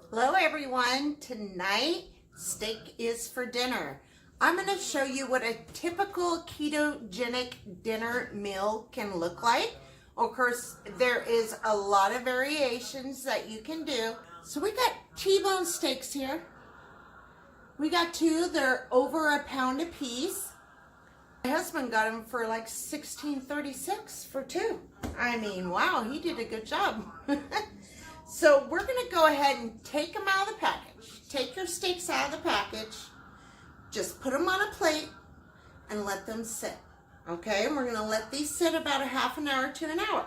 Hello everyone. Tonight, steak is for dinner. I'm going to show you what a typical ketogenic dinner meal can look like. Of course, there is a lot of variations that you can do. So we got T-bone steaks here. We got two. They're over a pound a piece. My husband got them for like $16.36 for two. I mean, wow, he did a good job. So we're going to go ahead and take them out of the package. Take your steaks out of the package. Just put them on a plate and let them sit. Okay, and we're going to let these sit about a half an hour to an hour.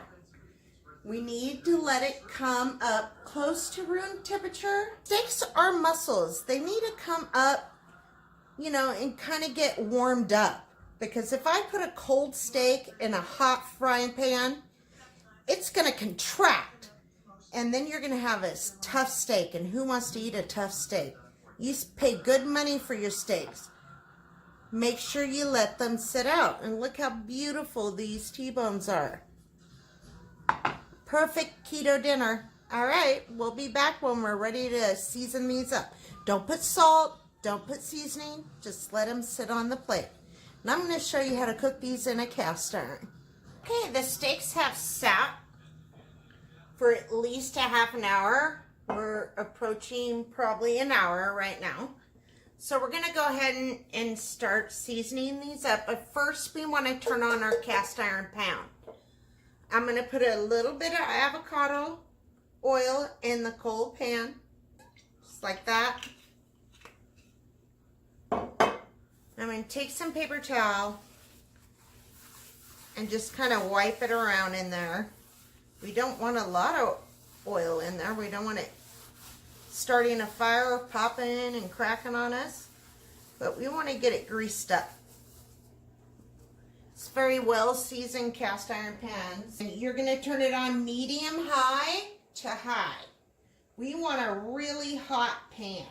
We need to let it come up close to room temperature. Steaks are muscles. They need to come up, and kind of get warmed up. Because if I put a cold steak in a hot frying pan, it's going to contract. And then you're going to have a tough steak. And who wants to eat a tough steak? You pay good money for your steaks. Make sure you let them sit out. And look how beautiful these T-bones are. Perfect keto dinner. All right, we'll be back when we're ready to season these up. Don't put salt. Don't put seasoning. Just let them sit on the plate. And I'm going to show you how to cook these in a cast iron. Okay, the steaks have sat for at least a half an hour. We're approaching probably an hour right now. So we're going to go ahead and start seasoning these up. But first we want to turn on our cast iron pan. I'm going to put a little bit of avocado oil in the cold pan. Just like that. I'm going to take some paper towel and just kind of wipe it around in there. We don't want a lot of oil in there. We don't want it starting a fire or popping and cracking on us. But we want to get it greased up. It's very well seasoned cast iron pans. And you're going to turn it on medium high to high. We want a really hot pan.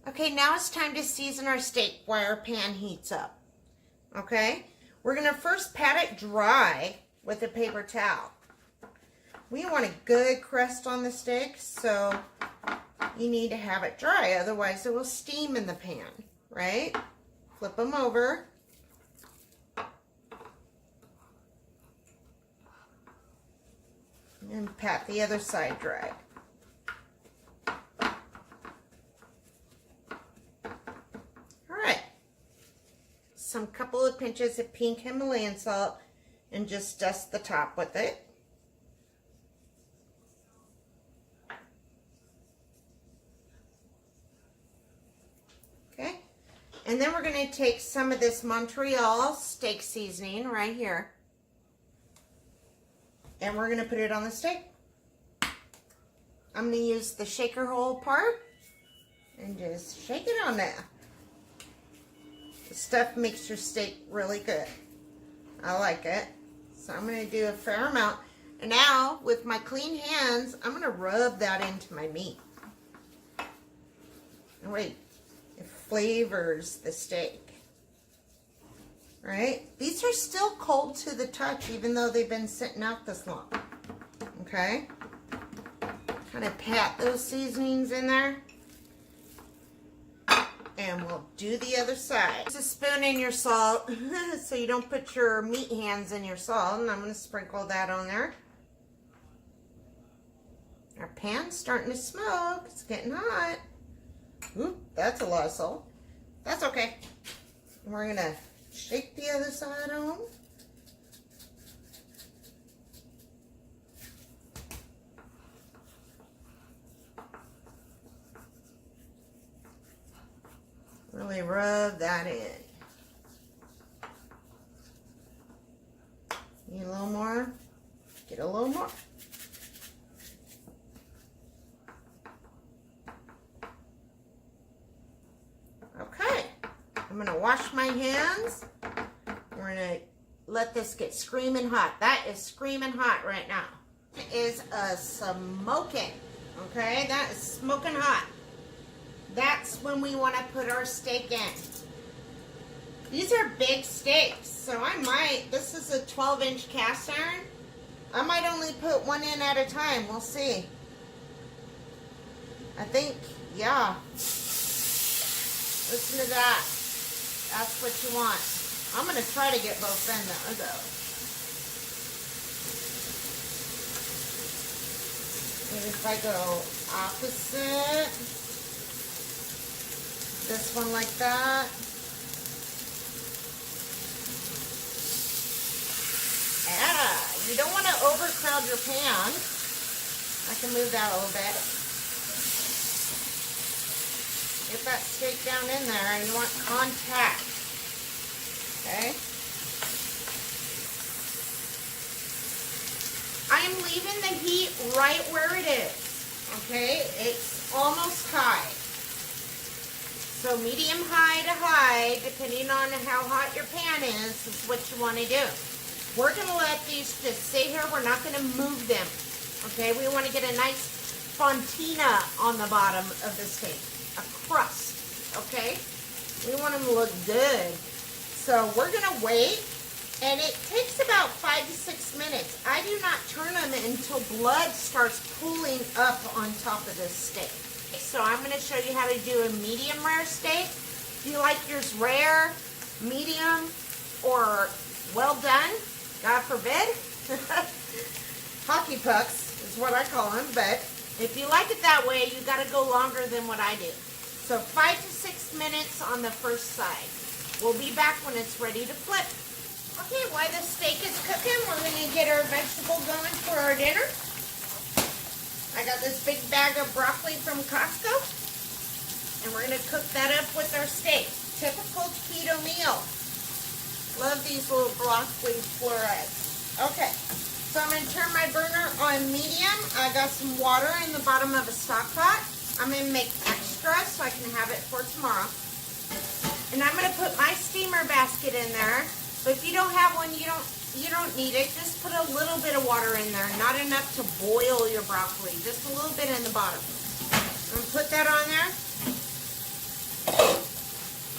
Okay, now it's time to season our steak while our pan heats up. Okay? We're going to first pat it dry with a paper towel. We want a good crust on the steak, so you need to have it dry, otherwise it will steam in the pan, right? Flip them over. And pat the other side dry. Alright. Some couple of pinches of pink Himalayan salt and just dust the top with it. Okay. And then we're going to take some of this Montreal steak seasoning right here. And we're going to put it on the steak. I'm going to use the shaker hole part and just shake it on there. The stuff makes your steak really good. I like it. So I'm going to do a fair amount. And now, with my clean hands, I'm going to rub that into my meat. And wait, it flavors the steak. Right? These are still cold to the touch, even though they've been sitting out this long. Okay? Kind of pat those seasonings in there. And we'll do the other side. Use a spoon in your salt so you don't put your meat hands in your salt. And I'm going to sprinkle that on there. Our pan's starting to smoke. It's getting hot. Oop, that's a lot of salt. That's okay. And we're going to shake the other side on. Really rub that in. Need a little more? Get a little more. Okay. I'm going to wash my hands. We're going to let this get screaming hot. That is screaming hot right now. It is a smoking. Okay? That is smoking hot. That's when we want to put our steak in. These are big steaks, so this is a 12-inch cast iron. I might only put one in at a time. We'll see. I think, yeah. Listen to that. That's what you want. I'm going to try to get both in there, though. Maybe if I go opposite, this one like that. Yeah, you don't want to overcrowd your pan. I can move that a little bit. Get that steak down in there, and you want contact. Okay. I am leaving the heat right where it is. Okay, it's almost high. So medium high to high, depending on how hot your pan is what you want to do. We're going to let these just sit here. We're not going to move them. Okay, we want to get a nice fontina on the bottom of the steak. A crust, okay? We want them to look good. So we're going to wait, and it takes about 5 to 6 minutes. I do not turn them until blood starts pooling up on top of this steak. So I'm going to show you how to do a medium rare steak. Do you like yours rare, medium, or well done? God forbid. Hockey pucks is what I call them, but if you like it that way, you got to go longer than what I do. So 5 to 6 minutes on the first side. We'll be back when it's ready to flip. Okay, while the steak is cooking, we're going to get our vegetable going for our dinner. I got this big bag of broccoli from Costco, and we're going to cook that up with our steak. Typical keto meal. Love these little broccoli florets. Okay, so I'm going to turn my burner on medium. I got some water in the bottom of a stock pot. I'm going to make extra so I can have it for tomorrow. And I'm going to put my steamer basket in there. But if you don't have one, you don't need it. Just put a little bit of water in there. Not enough to boil your broccoli. Just a little bit in the bottom. I'm going to put that on there.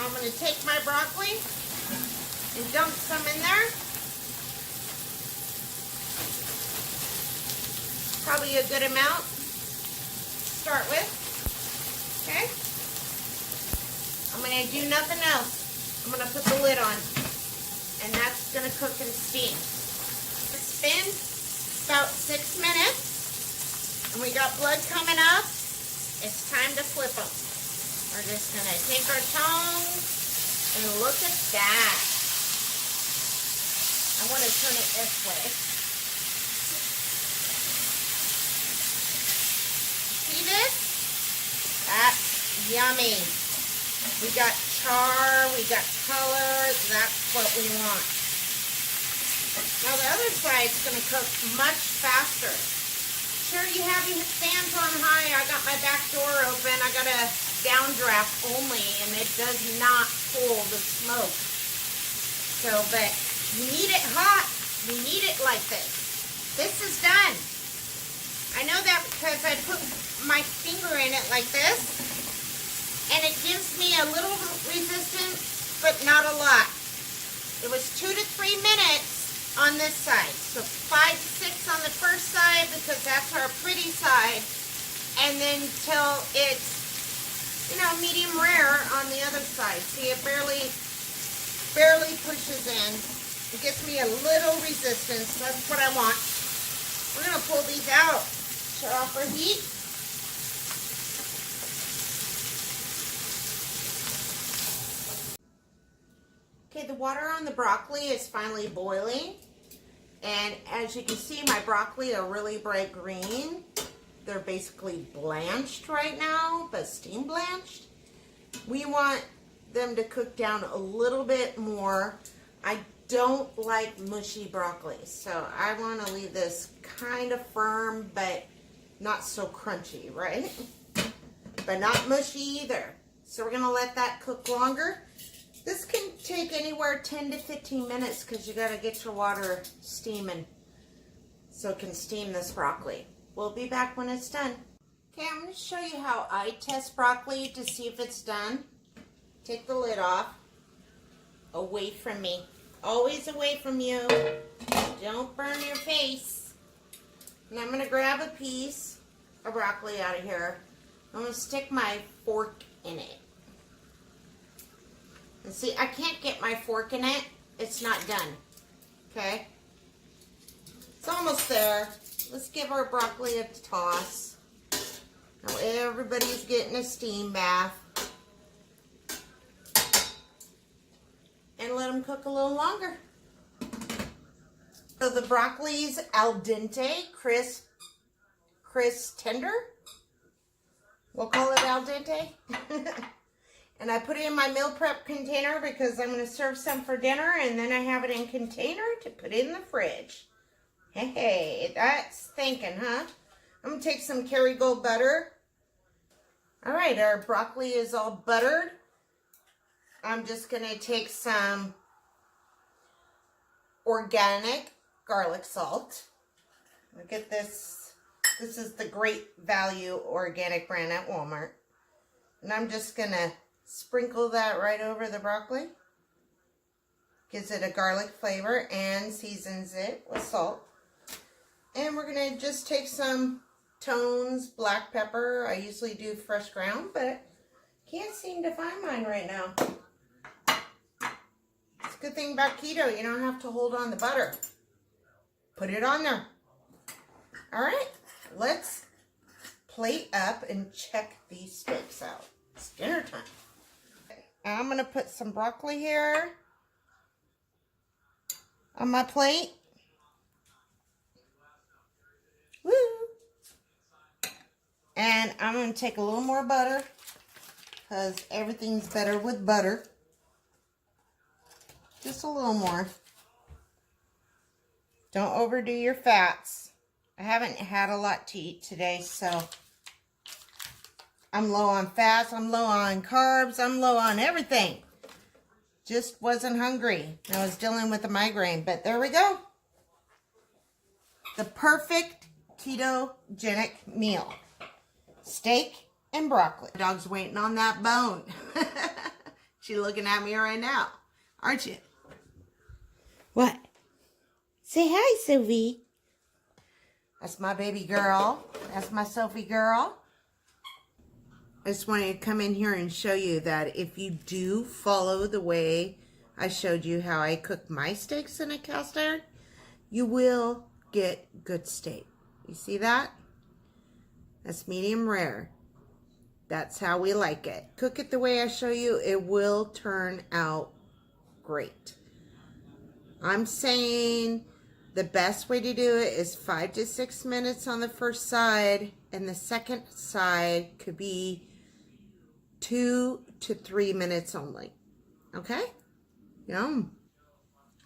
I'm going to take my broccoli and dump some in there. Probably a good amount to start with. Okay? I'm going to do nothing else. I'm going to put the lid on. And that's going to cook and steam. It's been about 6 minutes. And we got blood coming up. It's time to flip them. We're just going to take our tongs and look at that. I want to turn it this way. See this? That's yummy. We got char, we got color, that's what we want. Now the other side's going to cook much faster. Sure, you have your fans on high. I got my back door open. I got a downdraft only, and it does not pull the smoke. So, but you need it hot. We need it like this. This is done. I know that because I put my finger in it like this. And it gives me a little resistance, but not a lot. It was 2 to 3 minutes on this side. So 5 to 6 on the first side because that's our pretty side. And then till it's, medium rare on the other side. See, it barely pushes in. It gives me a little resistance. That's what I want. We're going to pull these out. Shut off our heat. Okay, the water on the broccoli is finally boiling. And as you can see, my broccoli are really bright green. They're basically blanched right now, but steam blanched. We want them to cook down a little bit more. I don't like mushy broccoli, so I want to leave this kind of firm, but not so crunchy, right? But not mushy either. So we're going to let that cook longer. This can take anywhere 10 to 15 minutes because you got to get your water steaming so it can steam this broccoli. We'll be back when it's done. Okay, I'm going to show you how I test broccoli to see if it's done. Take the lid off. Away from me. Always away from you. Don't burn your face. And I'm going to grab a piece of broccoli out of here. I'm going to stick my fork in it. And see, I can't get my fork in it. It's not done. Okay? It's almost there. Let's give our broccoli a toss. Now everybody's getting a steam bath. And let them cook a little longer. So the broccoli's al dente, crisp, tender. We'll call it al dente. And I put it in my meal prep container because I'm going to serve some for dinner, and then I have it in container to put in the fridge. Hey, that's thinking, huh? I'm going to take some Kerrygold butter. All right, our broccoli is all buttered. I'm just going to take some organic garlic salt. Look at this. This is the Great Value organic brand at Walmart. And I'm just going to sprinkle that right over the broccoli. Gives it a garlic flavor and seasons it with salt. And we're going to just take some Tone's black pepper. I usually do fresh ground, but can't seem to find mine right now. It's a good thing about keto. You don't have to hold on the butter. Put it on there. All right, let's plate up and check these steaks out. It's dinner time. Okay, I'm going to put some broccoli here on my plate. Woo! And I'm going to take a little more butter because everything's better with butter. Just a little more. Don't overdo your fats. I haven't had a lot to eat today, so I'm low on fats, I'm low on carbs, I'm low on everything. Just wasn't hungry. I was dealing with a migraine, but there we go. The perfect ketogenic meal. Steak and broccoli. The dog's waiting on that bone. She's looking at me right now, aren't you? What? Say hi, Sophie. That's my baby girl. That's my Sophie girl. I just wanted to come in here and show you that if you do follow the way I showed you how I cook my steaks in a cast iron, you will get good steak. You see that? That's medium rare. That's how we like it. Cook it the way I show you. It will turn out great. I'm saying the best way to do it is 5 to 6 minutes on the first side, and the second side could be 2 to 3 minutes only. Okay? Yum.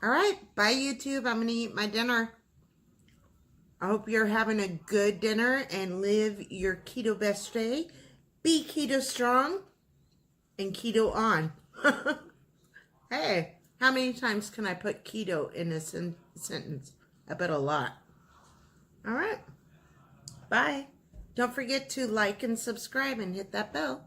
All right. Bye, YouTube. I'm going to eat my dinner. I hope you're having a good dinner and live your keto best day. Be keto strong and keto on. Hey, how many times can I put keto in a sentence? I bet a lot. All right. Bye. Don't forget to like and subscribe and hit that bell.